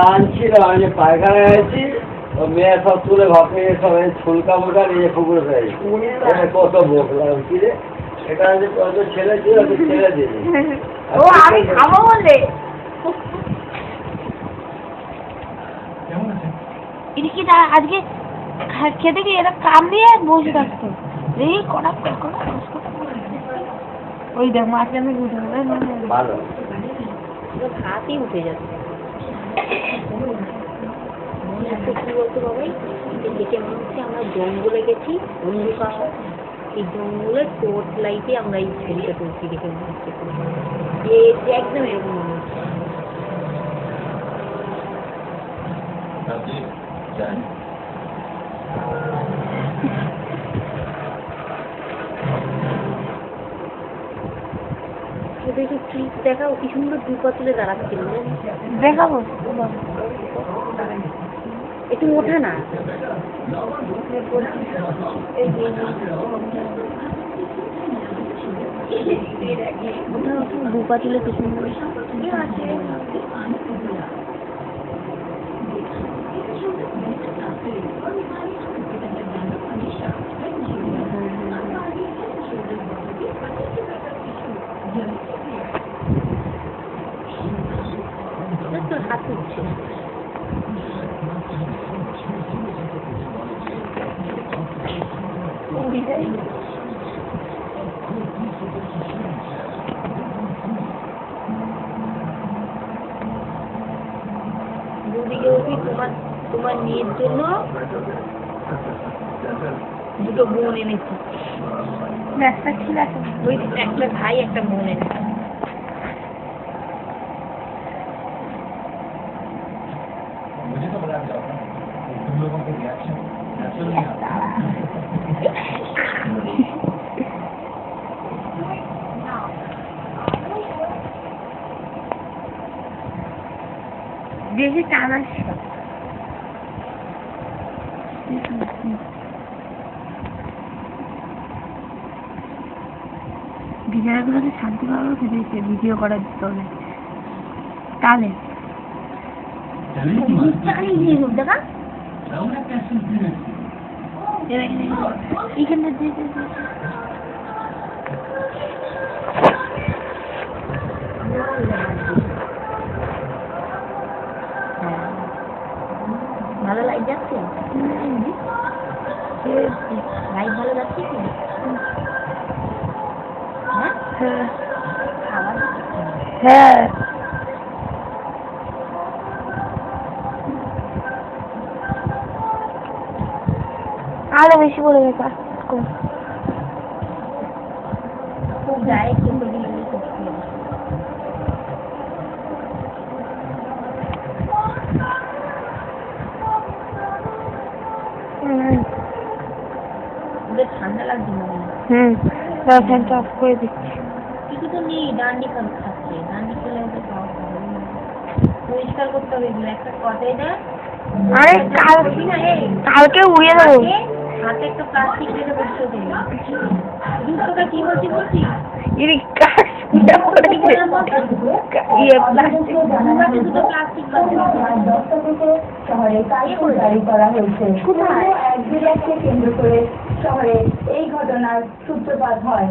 আনছিল আমি পায়খানা গেছি মেয়ে সব তুলে ভাবতে সব ফুলকা মুলকা নিয়ে পুকুরে ফেলে কত বকলাম কি রে এটা ছেলে ছিল ছেলে দিবি ও আমি খাবো বলে এটা আজকে খেতে গিয়ে এরা কাম দিয়ে বসে থাকতো এই কড়া ওই দেখ মাছটা আমি উঠে ভালো হাতই উঠে যাচ্ছে কি বলতো বাবাই দেখে মনে হচ্ছে আমরা জঙ্গলে গেছি অন্ধকার এই জঙ্গলের টোর্চ লাইটে আমরা এই ছবিটা তুলছি দেখে মনে হচ্ছে একদম এরকম মনে হচ্ছে দেখাও কি সুন্দর দুই পা তুলে দাঁড়াচ্ছিল দেখাবো একটু ওঠে না দু পা তুলে কি সুন্দর হাত উঠছে দুদিকে উঠি তোমার মেয়ের জন্য দুটো বোন এনেছি একটা ছিল ওই একটা ভাই একটা বোন এনেছে বেশি টানা বিছানাগুলোকে শান্তি পাবো খেতে ভিডিও করার জন্য তাহলে দেখা এইখানে ভালো লাইট যাচ্ছে লাইট ভালো যাচ্ছে কি হ্যাঁ আরো বেশি পড়ে গেছে খুব গায়ে কিন্তু ঠান্ডা লাগছে না ফ্যানটা অফ করে দিচ্ছি কিছু তো নেই ডান্ডি খাচ্ছে ডান্ডি খেলে পরিষ্কার করতে হবে একটা কথাই না আরে কালকে উড়িয়ে দেবো হাতে একটা প্লাস্টিক রেখে বসতে হবে দুটোটা কি বলছি শহরে কাজী করা হয়েছে এক বিরাটকে কেন্দ্র করে শহরে এই ঘটনার সূত্রপাত হয়।